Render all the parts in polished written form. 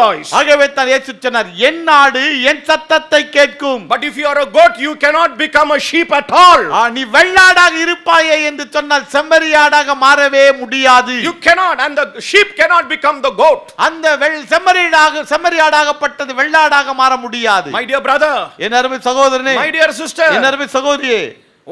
voice. ஆகவே தான் இயேசு சொன்னார், என் ஆடு என் சத்தத்தை கேட்கும். But if you are a goat, you cannot become a sheep at all. நீ வெள்ளாடாக இருப்பாயே என்று சொன்னால் செம்மறியாடாக மாறவே முடியாது. You cannot, and the sheep cannot become the goat. அந்த செம்மறியாடாகப்பட்டது வெள்ளாடாக மாற முடியாது. My dear brother, என் அருமை சகோதரனே, my dear sister, என் அருமை சகோதரியே,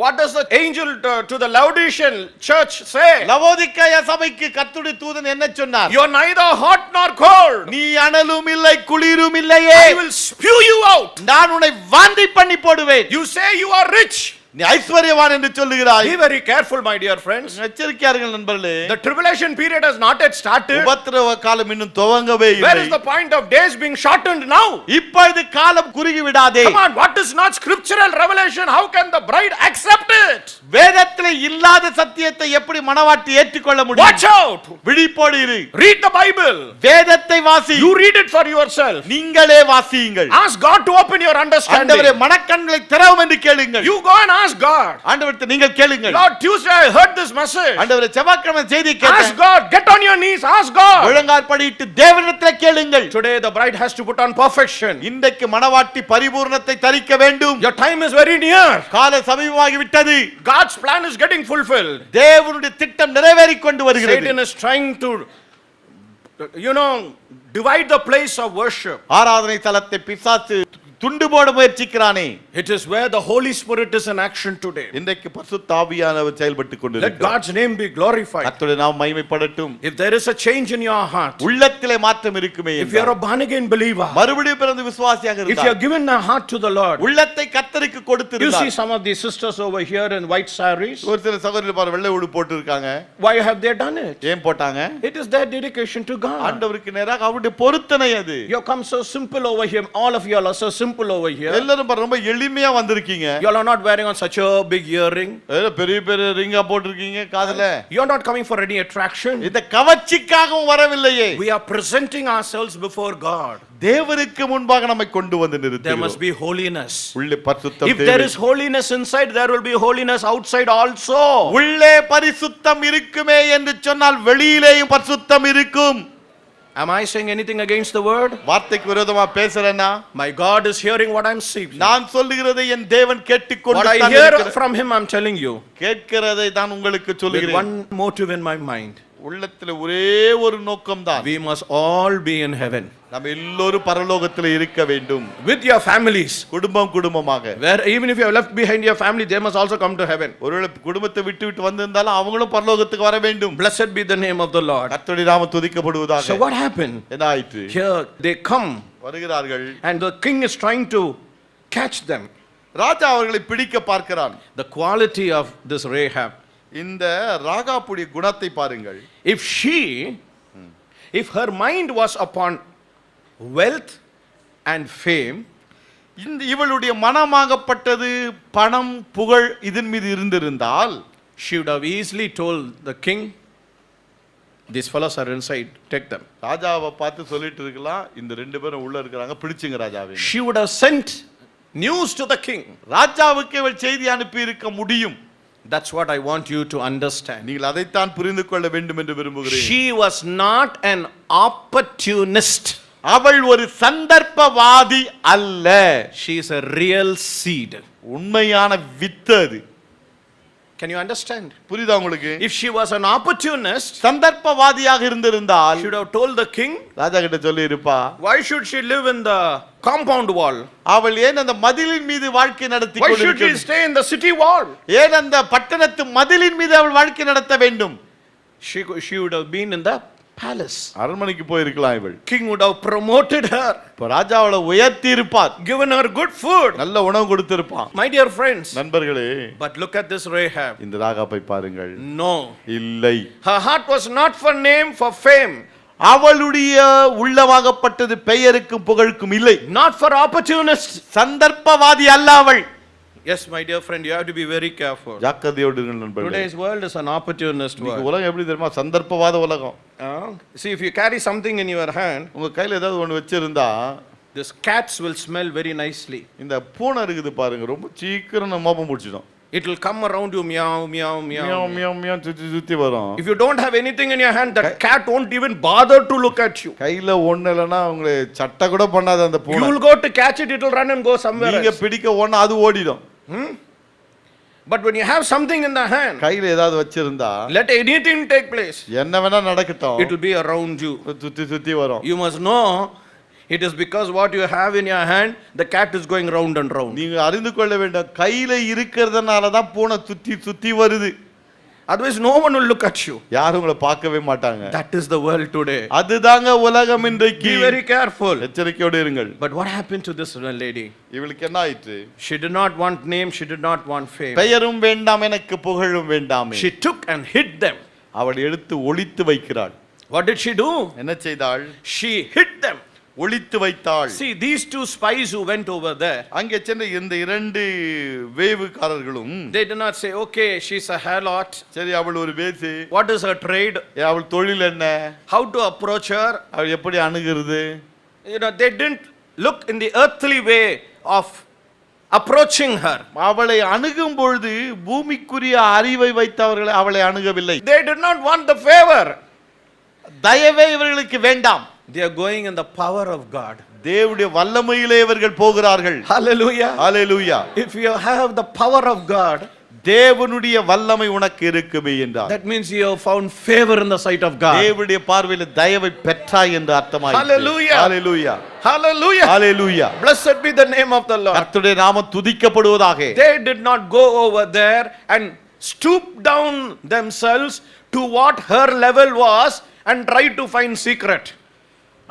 what does the angel to the Laodicean church say? Laodicea சபைக்கு கர்த்தருடைய தூதன் என்ன சொன்னார்? You are neither hot nor cold. நீ அனலும் இல்லை குளிரும் இல்லையே. I will spew you out. நான் உன்னை வாந்தி பண்ணி போடுவேன். You say you are rich. நீ ஐஸ்வர்யவான் என்று சொல்லுகிறாய். Be very careful, my dear friends. எச்சரிக்கையார்கள் நண்பர்களே. The tribulation period has not yet started. உபத்திரவ காலம் இன்னும் துவங்கவே இல்லை. Where is the point of days being shortened now? இப்பொழுது காலம் குறுகி விடாதே. Come on, what is not scriptural revelation? How can the bride accept it? வேதத்திலே இல்லாத சத்தியத்தை எப்படி மணவாட்டி ஏற்றுக்கொள்ள முடியும்? Watch out. விழிப்போடு இரு. Read the Bible. வேதத்தை வாசி. You read it for yourself. நீங்களே வாசியுங்கள். Ask God to open your understanding. ஆண்டவரே மனக்கண்களை திறவும் என்று கேளுங்கள். You go and ask God. ஆண்டவரே நீங்கள் கேளுங்கள். Lord, Tuesday I heard this message. ஆண்டவரே செவ்வாய்க்கிழமை செய்தி கேட்டேன். Ask God. Get on your knees. Ask God. முழங்காற்படியிட்டு தேவனிடத்தில் கேளுங்கள். Today the bride has to put on perfection. இன்றைக்கு மணவாட்டி பரிபூரணத்தை தரிக்க வேண்டும். Your time is very near. கால சமீபமாகி விட்டது. God's plan is getting fulfilled. தேவனுடைய திட்டம் நிறைவேறிக் கொண்டு வருகிறது. Satan is trying to divide the place of worship. ஆராதனை தலத்தை பிசாசு துண்டு போட முயற்சிக்கிறானே. It is where the Holy Spirit is in action today. இன்றைக்கு பரிசுத்த ஆவியானவர் செயல்பட்டுக் கொண்டிருக்கிறார். Let God's name be glorified. கர்த்தருடைய நாமம் மகிமைப்படட்டும். If there is a change in your heart, உள்ளத்திலே மாற்றம் இருக்குமே, if you are a born again believer, மறுபடியும் பிறந்த விசுவாசியாக if you இருந்தால், have given a heart to the Lord, உள்ளத்தை கர்த்தருக்கு you கொடுத்திருந்தால், see some of these sisters over here in white sarees. ஒரு சில சகோதரர்கள் பாரு வெள்ளை உடுப்பு போட்டு இருக்காங்க. Why have they done it? ஏன் போட்டாங்க? It is their dedication to God. ஆண்டவருக்கு நேராக அவருடைய பொருத்தனை அது. You have come so simple over here. All of you are so simple over here. எல்லாரும் ரொம்ப எளிமையா வந்திருக்கீங்க. You are not wearing on such a big earring. பெரிய பெரிய ரிங்கா போட்டுருக்கீங்க காதுல. You are not coming for any attraction. இந்த கவர்ச்சிக்காகவும் வரவில்லையே. We are presenting ourselves before God. தேவனுக்கு முன்பாக நம்மை கொண்டு வந்து நிறுத்துகிறோம். There must be holiness. உள்ளே பரிசுத்தம். If there is holiness inside, there will be holiness outside also. உள்ளே பரிசுத்தம் இருக்குமே என்று சொன்னால் வெளியிலேயும் பரிசுத்தம் இருக்கும். Am I saying anything against the word? வார்த்தைக்கு விரோதமா பேசுறேனா? My God is hearing what I am saying. நான் சொல்லுகிறதை என் தேவன் கேட்டுக்கொண்டு What I hear from him I am telling you. கேட்கிறதை நான் உங்களுக்கு சொல்லுகிறேன். One motive in my mind. உள்ளத்துல ஒரே ஒரு நோக்கம் தான். We must all be in heaven. நாம் எல்லோரும் பரலோகத்தில் இருக்க வேண்டும். With your families. குடும்பமாக. Where even if you have left behind your family, they must also come to heaven. ஒருவேளை குடும்பத்தை விட்டு வந்திருந்தாலும் அவங்களும் பரலோகத்துக்கு வர வேண்டும். Blessed be the name of the Lord. கர்த்தருடைய நாமம் துதிக்கப்படுவதாக. So what happened? என்ன ஆயிற்று? Here they come. வருகிறார்கள். And the king is trying to catch them. ராஜா அவர்களை பிடிக்க பார்க்கிறான். The quality of this Rahab. இந்த ராகாப்புடைய குணத்தை பாருங்கள். If her mind was upon wealth and fame, இந்த இவளுடைய மனமாகப்பட்டது பணம் புகழ் இதன் மீது இருந்திருந்தால், she would have easily told the king, these fellows are inside, take them. ராஜாவை பார்த்து சொல்லிட்டு இருக்கலாம், இந்த ரெண்டு பேரும் உள்ள இருக்காங்க, பிடிச்சுங்க ராஜாவே. She would have sent news to the king. ராஜாவுக்கு இவள் செய்தி அனுப்பி இருக்க முடியும். That's what I want you to understand. நீங்கள் அதைத்தான் புரிந்து கொள்ள வேண்டும் என்று விரும்புகிறேன். She was not an opportunist. அவள் ஒரு சந்தர்ப்பவாதி அல்ல. She is a real seed. உண்மையான வித்து அது. Can you understand? புரியுதா உங்களுக்கு? If she was an opportunist, சந்தர்ப்பவாதியாக இருந்திருந்தால், she should have told the king, ராஜா கிட்ட சொல்லி இருப்பா, why should she live in the compound wall? அவள் ஏன் அந்த மதிலின் மீது வாழ்க்கை நடத்தி கொண்டிருக்கிறாள்? Why should she stay in the city wall? ஏன் அந்த பட்டணத்து மதிலின் மீது அவள் வாழ்க்கை நடத்த வேண்டும்? She would have been in the palace. அரண்மனைக்கு போய் இருக்கலாம் இவள். King would have promoted her. ராஜா அவளை உயர்த்தி இருப்பார். Given her good food. நல்ல உணவு கொடுத்திருப்பான். My dear friends, நண்பர்களே, but look at this Rahab. இந்த ராகாபை பாருங்கள். No. இல்லை. Her heart was not for name, for fame. அவளுடைய உள்ளமாகப்பட்டது பெயருக்கும் புகழுக்கும் இல்லை. Not for opportunists. சந்தர்ப்பவாதி அல்ல அவள். Yes, my dear friend, you have to be very careful. ஜாக்கிரதையோடு இருங்கள் நண்பர்களே. Today's world is an opportunist world. உலகம் எப்படி தெரியுமா? சந்தர்ப்பவாத உலகம். See, if you carry something in your hand, உங்க கையில ஏதாவது ஒன்னு வச்சிருந்தா, this cats will smell very nicely. இந்த பூனை இருக்குது பாருங்க, ரொம்ப சீக்கிரம் நம்ம மோப்பம் பிடிச்சிடும். It will come around you, meow, meow, meow. Meow meow meow சுத்தி சுத்தி வரும். If you don't have anything in your hand, that cat won't even bother to look at you. கையில ஒண்ணு இல்லைன்னா உங்களை சட்டை கூட பண்ணாது அந்த You பூனை. will go to catch it, it will run and go somewhere நீங்க else. பிடிக்க ஒண்ணு அது ஓடிடும். But when you have something in the hand, கையில ஏதாவது வச்சிருந்தா let anything take place. என்ன வேணா நடக்கட்டும். It will be around you. சுத்தி சுத்தி வரும். You must know it is because what you have in your hand, the cat is going round and round. நீங்க அறிந்து கொள்ள வேண்டும், கையில இருக்கிறதுனால தான் பூனை சுத்தி சுத்தி வருது. Otherwise, no one will look at you. யாரும் உங்களை பார்க்கவே மாட்டாங்க. That is the world today. அதுதாங்க உலகம் இன்றைக்கு. Be very careful. எச்சரிக்கையோடு இருங்கள். But what happened to this lady? இவளுக்கு என்ன ஆயிற்று? She did not want name, she did not want fame. பெயரும் வேண்டாம், எனக்கு புகழும் வேண்டாமே. She took and hid them. அவள் எடுத்து ஒளித்து வைக்கிறாள். What did she do? என்ன செய்தாள்? She hid them. ஒளித்து வைத்தாள். See, these two spies who went over there, அங்கே சென்ற இந்த இரண்டு வேவுக்காரர்களும் they did not say, okay, she's a harlot. சரி அவள் ஒரு வேசி, What is her trade? அவள் தொழில் என்ன, How to approach her? அவள் எப்படி அணுகிறது? They didn't look in the earthly way of approaching her. அவளை அணுகும் பொழுது பூமிக்குரிய அறிவை வைத்தவர்களை அவளை அணுகவில்லை. They did not want the favor. தயவே இவர்களுக்கு வேண்டாம். They are going in the power of God. தேவனுடைய வல்லமையிலே இவர்கள் போகிறார்கள். Hallelujah. Hallelujah. If you have the power of God, தேவனுடைய வல்லமை உனக்கு இருக்குமே என்றார். that means you have found favor in the sight of God. தேவனுடைய பார்வையில் தயவை பெற்றாய் என்று அர்த்தமாயிற்று. Hallelujah. Hallelujah. Hallelujah. Hallelujah. Blessed be the name of the Lord. கர்த்தருடைய நாமம் துதிக்கப்படுவதாக. They did not go over there and stoop down themselves to what her level was and try to find secret.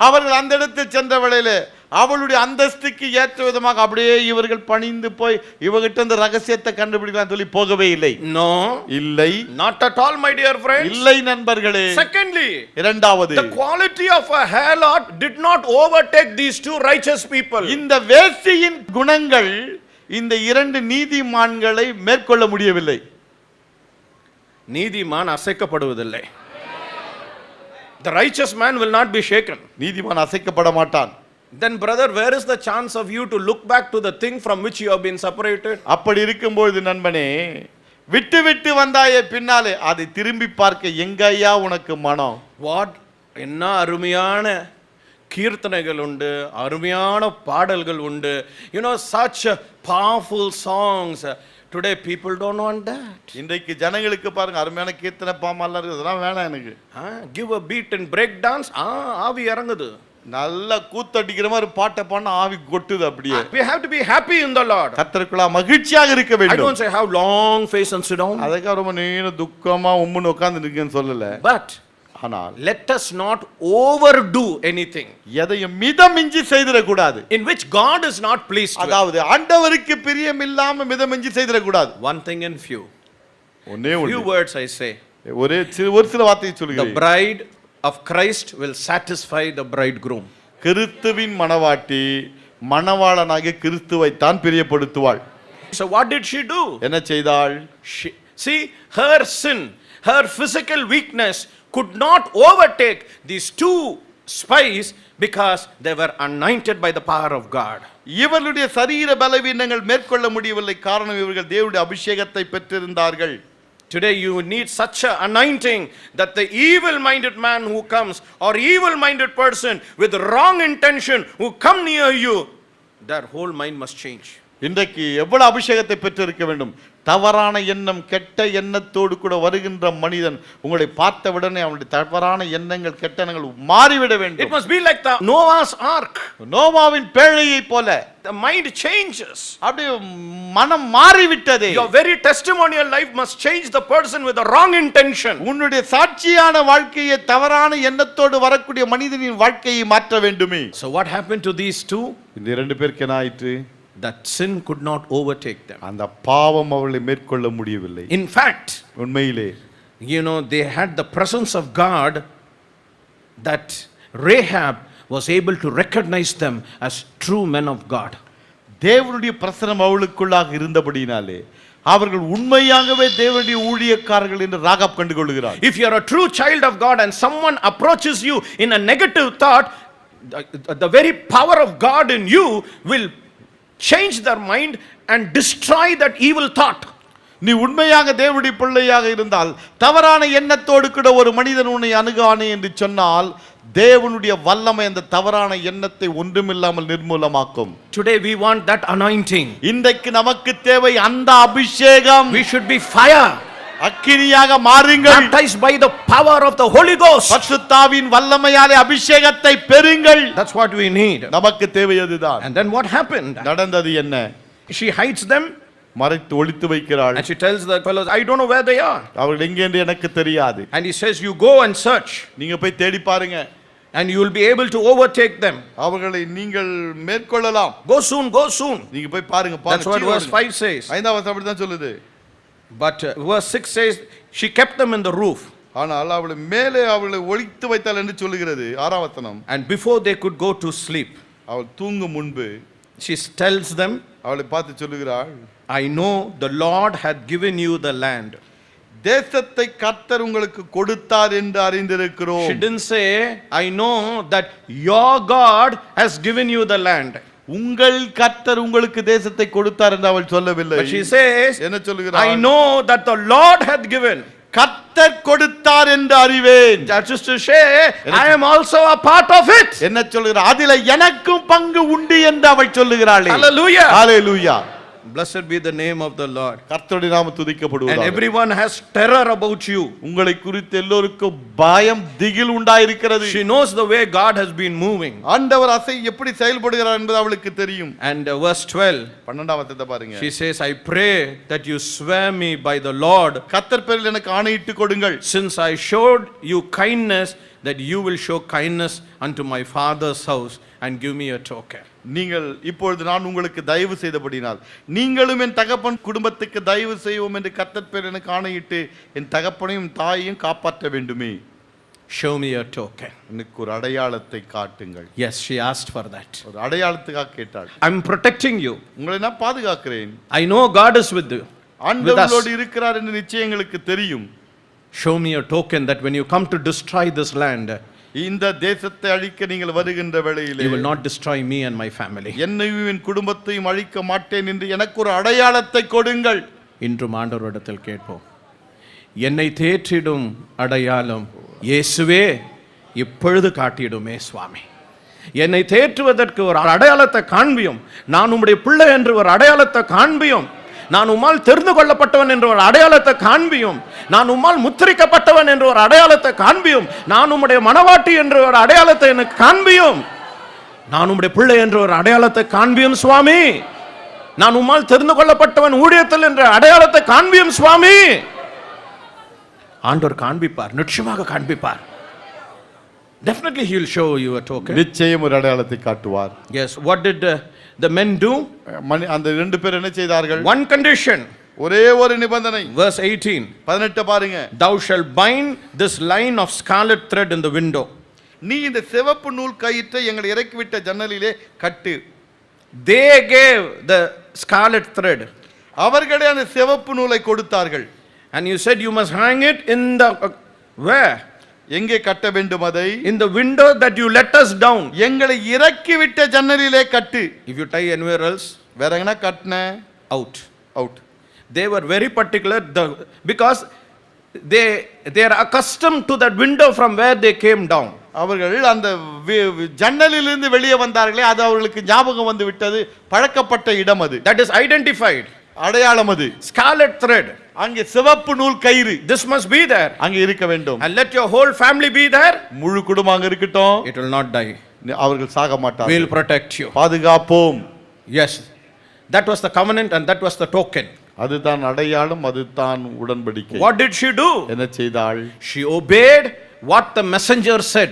அவர்கள் அந்த இடத்தில் சென்ற வேளையிலே அவளுடைய அந்தஸ்துக்கு ஏற்ற விதமாக அப்படியே இவர்கள் பணிந்து போய் இவகிட்ட இந்த ரகசியத்தை கண்டுபிடிக்கலாம் சொல்லி போகவே இல்லை. No. இல்லை. Not at all, my dear friends. இல்லை நண்பர்களே. Secondly, இரண்டாவது, the quality of a harlot did not overtake these two righteous people. இந்த வேசியின் குணங்கள் இந்த இரண்டு நீதிமான்களை மேற்கொள்ள முடியவில்லை. நீதிமான் அசைக்கப்படுவதில்லை. The righteous man will not be shaken. நீதிமான் அசைக்கப்பட மாட்டான். Then brother, where is the chance of you to look back to the thing from which you have been separated? அப்படி இருக்கும்போது நண்பனே, விட்டு விட்டு வந்தாயே பின்னாலே அதை திரும்பி பார்க்க எங்கய்யா உனக்கு மனம்? What என்ன அருமையான கீர்த்தனைகள் உண்டு, அருமையான பாடல்கள் உண்டு. You know, such powerful songs. Today people don't want that. இன்றைக்கு ஜனங்களுக்கு பாருங்க அருமையான கீர்த்தனை பாமாலாம் இருக்குது, அதெல்லாம் வேணாம் எனக்கு. Give a beat and break dance. ஆவி இறங்குது. நல்ல கூத்தடிக்கிற மாதிரி பாட்டை பாடினா ஆவி கொட்டுது அப்படியே. We have to be happy in the Lord. கர்த்தருக்குள்ள மகிழ்ச்சியாக இருக்க I வேண்டும். don't say have long face and sit down. அதுக்காக ரொம்ப நீண்ட துக்கமா உம்முன்னு உட்கார்ந்து இருக்கேன்னு சொல்லல. But ஆனால் let us not overdo anything எதையும் மிதமிஞ்சி செய்திட கூடாது. in which God is not pleased with. அதாவது ஆண்டவருக்கு பிரியம் இல்லாம மிதமிஞ்சி செய்திட கூடாது. One thing in few. ஒண்ணே Few ஒன்று. words I say. ஒரு சில வார்த்தையை The சொல்கிறேன். bride of Christ will satisfy the bridegroom. கிறிஸ்துவின் மணவாட்டி மணவாளனாகிய கிறிஸ்துவை தான் பிரியப்படுத்துவாள். So what did she do? என்ன செய்தாள்? See, her sin, her physical weakness could not overtake these two spies because they were anointed by the power of God. இவர்களுடைய சரீர பலவீனங்கள் மேற்கொள்ள முடியவில்லை, காரணம் இவர்கள் தேவனுடைய அபிஷேகத்தை பெற்றிருந்தார்கள். Today you need such an anointing that the evil-minded man who comes or evil-minded person with wrong intention who come near you, their whole mind must change. இன்றைக்கு எவ்வளவு அபிஷேகத்தை பெற்றிருக்க வேண்டும். தவறான எண்ணம் கெட்ட எண்ணத்தோடு கூட வருகின்ற மனிதன் உங்களை பார்த்தவுடனே அவனுடைய தவறான எண்ணங்கள் கெட்ட எண்ணங்கள் மாறிவிட வேண்டும். It must be like the Noah's ark. நோவாவின் பேழையை போல The mind changes. அப்படியே மனம் மாறிவிட்டதே. Your very testimonial life must change the person with the wrong intention. உன்னுடைய சாட்சியான வாழ்க்கையை தவறான எண்ணத்தோடு வரக்கூடிய மனிதனின் வாழ்க்கையை மாற்ற வேண்டுமே. So what happened to these two? இந்த இரண்டு பேருக்கு என்ன ஆயிற்று? That sin could not overtake them. அந்த பாவம் அவர்களை மேற்கொள்ள முடியவில்லை. In fact, உண்மையிலே they had the presence of God that Rahab was able to recognize them as true men of God. தேவனுடைய பிரசன்னம் அவளுக்குள்ளாக இருந்தபடியினாலே அவர்கள் உண்மையாகவே தேவனுடைய ஊழியக்காரர்கள் என்று Rahab கண்டுகொள்கிறார். If you are a true child of God and someone approaches you in a negative thought, the very power of God in you will change their mind and destroy that evil thought. நீ உண்மையாக தேவனுடைய பிள்ளையாக இருந்தால் தவறான எண்ணத்தோடு கூட ஒரு மனிதன் உன்னை அணுகானே என்று சொன்னால் தேவனுடைய வல்லமை அந்த தவறான எண்ணத்தை ஒன்றுமில்லாமல் நிர்மூலமாக்கும். Today we want that anointing. இன்றைக்கு நமக்கு தேவை அந்த அபிஷேகம். We should be fire. அக்கினியாக மாறுங்கள். Baptized by the power of the Holy Ghost. பரிசுத்தாவின் வல்லமையாலே அபிஷேகத்தை பெறுங்கள். That's what we need. நமக்கு தேவை அதுதான். And then what happened? நடந்தது என்ன? She hides them. மறைத்து ஒளித்து வைக்கிறாள். And she tells the fellows, I don't know where they are. அவர்கள் எங்கே என்று எனக்கு தெரியாது. And he says, you go and search. நீங்க போய் தேடி பாருங்க. And you will be able to overtake them. அவர்களை நீங்கள் மேற்கொள்ளலாம். Go soon, go soon. நீங்க போய் பாருங்க. That's what verse 5 says. 5வது வசனம் அப்படி தான் சொல்லுது. But verse 6 says, she kept them in the roof. ஆனால் அவளை மேலே அவளை ஒளித்து வைத்தாள் என்று சொல்லுகிறது 6ஆம் வசனம். And before they could go to sleep, அவள் தூங்கும் முன்பு she tells them, அவளை பார்த்து சொல்லுகிறாள், I know the Lord had given you the land. தேசத்தை கர்த்தர் உங்களுக்கு கொடுத்தார் என்று அறிந்திருக்கிறோம். She didn't say, I know that your God has given you the land. உங்கள் கர்த்தர் உங்களுக்கு தேசத்தை கொடுத்தார் என்று அவள் சொல்லவில்லை. But she says, என்ன சொல்லுகிறாள்? I know that the Lord hath given. கர்த்தர் கொடுத்தார் என்று அறிவேன். That is to say, I am also a part of it. என்ன சொல்லுகிறார்? அதிலே எனக்கும் பங்கு உண்டு என்று அவள் சொல்லுகிறாளே. Hallelujah. Hallelujah. Blessed be the name of the Lord. கர்த்தருடைய நாமம் துதிக்கப்படுவதாக. And everyone has terror about you. உங்களை குறித்து எல்லோருக்கும் பயம் திகில் உண்டாயிருக்கிறது. She knows the way God has been moving. ஆண்டவர் எப்படி செயல்படுகிறார் என்பது அவளுக்கு தெரியும். And verse 12, 12ஆம் வசனத்தை பாருங்க. she says, I pray that you swear me by the Lord, கர்த்தர் பேரில் எனக்கு ஆணையிட்டு கொடுங்கள். since I showed you kindness, that you will show kindness unto my father's house and give me a token. நீங்கள் இப்பொழுது நான் உங்களுக்கு தயவு செய்தபடினால் நீங்களும் என் தகப்பன் குடும்பத்துக்கு தயவு செய்வோம் என்று கர்த்தர் பேரில் எனக்கு ஆணையிட்டு என் தகப்பனையும் தாயையும் காப்பாற்ற வேண்டுமே. Show me a token. எனக்கு ஒரு அடையாளத்தை காட்டுங்கள். Yes, she asked for that. ஒரு அடையாளத்துக்காக கேட்டாள். I'm protecting you. உங்களை நான் பாதுகாக்கிறேன். I know God is with you. ஆண்டவரோடு இருக்கிறார் என்று நிச்சயம் எங்களுக்கு தெரியும். Show me a token that when you come to destroy this land, இந்த தேசத்தை அழிக்க நீங்கள் வருகின்ற வேளையிலே you will not destroy me and my family. என்னையும் என் குடும்பத்தையும் அழிக்க மாட்டேன் என்று எனக்கு ஒரு அடையாளத்தை கொடுங்கள். இன்றும் ஆண்டவரிடத்தில் கேட்போம். என்னை தேற்றிடும் அடையாளம் இயேசுவே இப்பொழுது காட்டிடுமே சுவாமி. என்னை தேற்றுவதற்கு ஒரு அடையாளத்தை காண்பியும். நான் உம்முடைய பிள்ளை என்று ஒரு அடையாளத்தை காண்பியும். நான் உம்மால் தெரிந்து கொள்ளப்பட்டவன் என்ற ஒரு அடையாளத்தை காண்பியும். நான் உம்மால் முத்திரிக்கப்பட்டவன் என்ற ஒரு அடையாளத்தை காண்பியும். நான் உம்முடைய மனவாட்டி என்ற ஒரு அடையாளத்தை எனக்கு காண்பியும். நான் உம்முடைய பிள்ளை என்ற ஒரு அடையாளத்தை காண்பியும் சுவாமி. நான் உம்மால் தெரிந்து கொள்ளப்பட்டவன் ஊழியத்தில் என்ற அடையாளத்தை காண்பியும் சுவாமி. ஆண்டவர் காண்பிப்பார், நிச்சயமாக காண்பிப்பார். Definitely he will show you a token. நிச்சயம் ஒரு அடையாளத்தை காட்டுவார். Yes, what did the men do? அந்த ரெண்டு பேர் என்ன செய்தார்கள்? One condition. ஒரே ஒரு நிபந்தனை. Verse 18. 18 பாருங்க. Thou shalt bind this line of scarlet thread in the window. நீ இந்த சிவப்பு நூல் கயிற்றை எங்களை இறக்கிவிட்ட ஜன்னலிலே கட்டு. They gave the scarlet thread. அவர்களே அந்த சிவப்பு நூலை கொடுத்தார்கள். And you said you must hang it in the where? எங்கே கட்ட வேண்டும் அதை? In the window that you let us down. எங்களை இறக்கிவிட்ட ஜன்னலிலே கட்டு. If you tie anywhere else, வேற எங்கனா கட்டன out. Out. They were very particular because they are accustomed to that window from where they came down. அவர்கள் அந்த ஜன்னலிலிருந்து வெளியே வந்தார்களே அது அவர்களுக்கு ஞாபகம் வந்து விட்டது. பழக்கப்பட்ட இடம் அது. That is identified. அடையாளம் அது. Scarlet thread. அங்கே சிவப்பு நூல் கயிறு. This must be there. அங்கே இருக்க வேண்டும். And let your whole family be there. முழு குடும்பம் அங்க இருக்கட்டும். It will not die. அவர்கள் சாக மாட்டார்கள். We will protect you. பாதுகாப்போம். Yes. That was the covenant and that was the token. அதுதான் அடையாளம், அதுதான் உடன்படிக்கை. What did she do? என்ன செய்தாள்? She obeyed what the messenger said.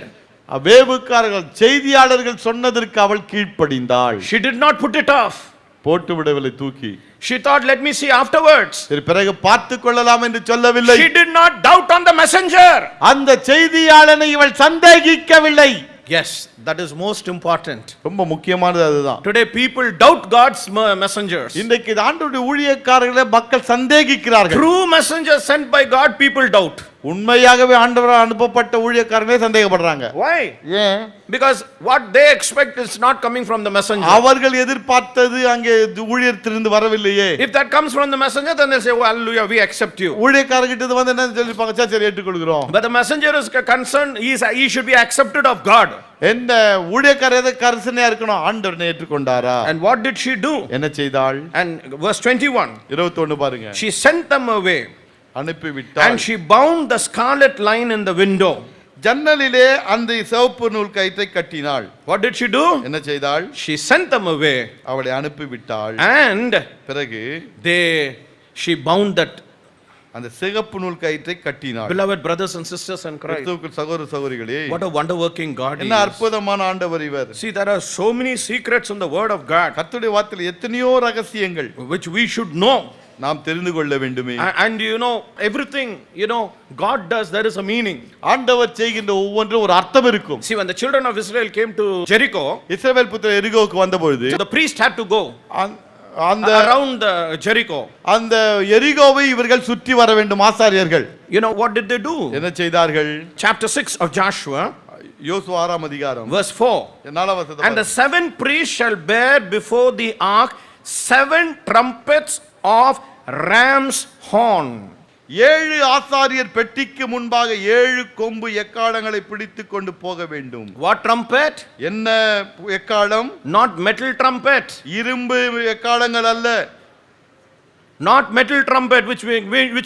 வேவுக்காரர்கள் செய்தியாளர்கள் சொன்னதற்கு அவள் கீழ்ப்படிந்தாள். She did not put it off. போட்டு விடவில்லை தூக்கி. She thought, let me see afterwards. சரி பிறகு பார்த்து கொள்ளலாம் என்று சொல்லவில்லை. She did not doubt on the messenger. அந்த செய்தியாளனை இவள் சந்தேகிக்கவில்லை. Yes, that is most important. ரொம்ப முக்கியமானது அதுதான். Today people doubt God's messengers. இன்றைக்கு ஆண்டவருடைய ஊழியக்காரர்களை மக்கள் சந்தேகிக்கிறார்கள். True messengers sent by God people doubt. உண்மையாகவே ஆண்டவரால் அனுப்பப்பட்ட ஊழியக்காரனே சந்தேகப்படுறாங்க. Why? ஏன்? Because what they expect is not coming from the messenger. அவர்கள் எதிர்பார்த்தது அங்கே ஊழியத்திலிருந்து வரவில்லையே. If that comes from the messenger, then they say, oh, hallelujah, we accept you. ஊழியக்காரர்கிட்ட வந்து என்ன சொல்லிருப்பாங்க? சரி ஏற்றுக்கொள்கிறோம். But the messenger is concerned, he should be accepted of God. என்ன ஊழியக்காரர் எதை கரிசனையா இருக்கணும்? ஆண்டவரை ஏற்றுக்கொண்டாரா? And what did she do? என்ன செய்தாள்? And verse 21. 21 பாருங்க. She sent them away. அனுப்பி விட்டாள். And she bound the scarlet line in the window. ஜன்னலிலே அந்த சிவப்பு நூல் கயிற்றை கட்டினாள். What did she do? என்ன செய்தாள்? She sent them away. அவளை அனுப்பி விட்டாள். And பிறகு she bound that. அந்த சிவப்பு நூல் கயிற்றை கட்டினாள். Beloved brothers and sisters in Christ, கிறிஸ்துவுக்குள் சகோதர சகோதரிகளே, what a wonder working God he என்ன is. அற்புதமான ஆண்டவர் இவர். See, there are so many secrets in the word of God கர்த்தருடைய வார்த்தையில் எத்தனையோ ரகசியங்கள் which we should know. நாம் தெரிந்து கொள்ள வேண்டுமே. And you know, everything, you know, God does, there is a meaning. ஆண்டவர் செய்கின்ற ஒவ்வொன்றும் ஒரு அர்த்தம் இருக்கும். See, when the children of Israel came to Jericho, இஸ்ரவேல் புத்திரர் எரிகோவுக்கு வந்தபொழுது the priest had to go அந்த around Jericho. அந்த எரிகோவை இவர்கள் சுற்றி வர வேண்டும் ஆசாரியர்கள். You know what did they do? என்ன செய்தார்கள்? Chapter 6 of Joshua, யோசுவா 6ஆம் அதிகாரம் verse 4. 4ஆம் வசனம். And the 7 priests shall bear before the ark 7 trumpets of ram's horn. 7 ஆசாரியர் பெட்டிக்கு முன்பாக 7 கொம்பு எக்காளங்களை பிடித்துக் கொண்டு போக வேண்டும். What trumpet? என்ன எக்காளம்? Not metal trumpet. இரும்பு எக்காளங்கள் அல்ல. Not metal trumpet which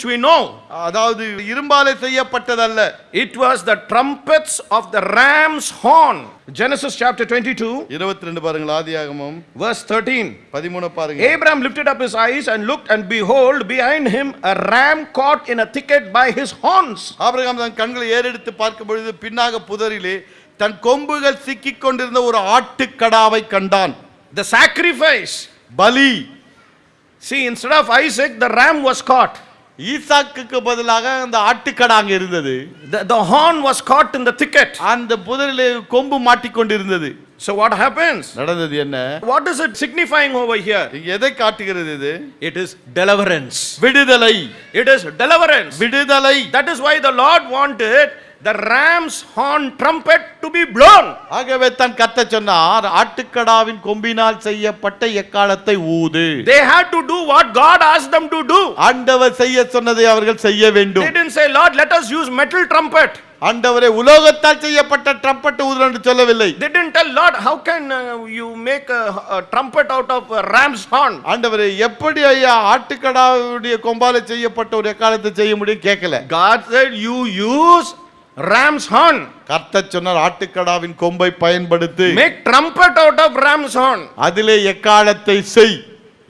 we know. அதாவது இரும்பாலே செய்யப்பட்டதல்ல. It was the trumpets of the ram's horn. Genesis chapter 22. 22 பாருங்கள் ஆதியாகமம். Verse 13. 13 பாருங்க. Abraham lifted up his eyes and looked, and behold, behind him a ram caught in a thicket by his horns. Abraham தன் கண்களை ஏறெடுத்து பார்க்கும் பொழுது பின்னாக புதரிலே தன் கொம்புகள் சிக்கிக் கொண்டிருந்த ஒரு ஆட்டுக்கடாவை கண்டான். The sacrifice. பலி. See, instead of Isaac, the ram was caught. ஈசாக்குக்கு பதிலாக அந்த ஆட்டுக்கடா அங்க இருந்தது. The horn was caught in the thicket. அந்த புதரிலே கொம்பு மாட்டிக்கொண்டிருந்தது. So what happens? நடந்தது என்ன? What is it signifying over here? இங்க எதை காட்டுகிறது இது? It is deliverance. விடுதலை. It is deliverance. விடுதலை. That is why the Lord wanted the ram's horn trumpet to be blown. ஆகவே தான் கர்த்தர் சொன்னார், ஆட்டுக்கடாவின் கொம்பினால் செய்யப்பட்ட எக்காளத்தை ஊது. They had to do what God asked them to do. ஆண்டவர் செய்ய சொன்னதை அவர்கள் செய்ய வேண்டும். They didn't say, Lord, let us use metal trumpet. ஆண்டவரே உலோகத்தால் செய்யப்பட்ட ட்ரம்பட் ஊது என்று சொல்லவில்லை. They didn't tell Lord, how can you make a trumpet out of a ram's horn? ஆண்டவரே எப்படி ஐயா ஆட்டுக்கடாவுடைய கொம்பால செய்யப்பட்ட ஒரு எக்காளத்தை செய்ய முடியும் கேட்கல. God said, you use ram's horn. கர்த்தர் சொன்னார், ஆட்டுக்கடாவின் கொம்பை பயன்படுத்தி Make trumpet out of ram's horn. அதிலே எக்காளத்தை செய்.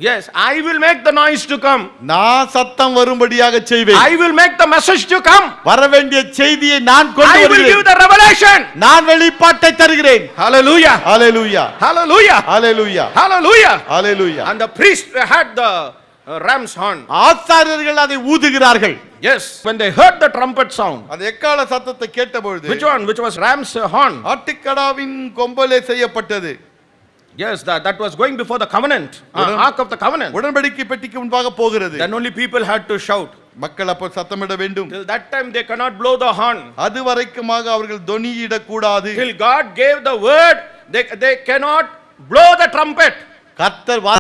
Yes, I will make the noise to come. நான் சத்தம் வரும்படியாக செய்வேன். I will make the message to come. வர வேண்டிய செய்தியை நான் கொண்டு I will வருகிறேன். give the revelation. நான் வெளிப்பாட்டை தருகிறேன். Hallelujah. Hallelujah. Hallelujah. Hallelujah. Hallelujah. Hallelujah. And the priest had the ram's horn. ஆசாரியர்கள் அதை ஊதுகிறார்கள். Yes, when they heard the trumpet sound. அந்த எக்காள சத்தத்தை கேட்டபொழுது Which one? Which was ram's horn? ஆட்டுக்கடாவின் கொம்பலே செய்யப்பட்டது. Yes, that was going before the covenant, ark of the covenant. உடன்படிக்கை பெட்டிக்கு முன்பாக போகிறது. Then only people had to shout. மக்கள் அப்போ சத்தமிட வேண்டும். Till that time they cannot blow the horn. அது வரைக்குமாக அவர்கள் தொனியிட கூடாது. Till God gave the word, they cannot blow the trumpet. கர்த்தர்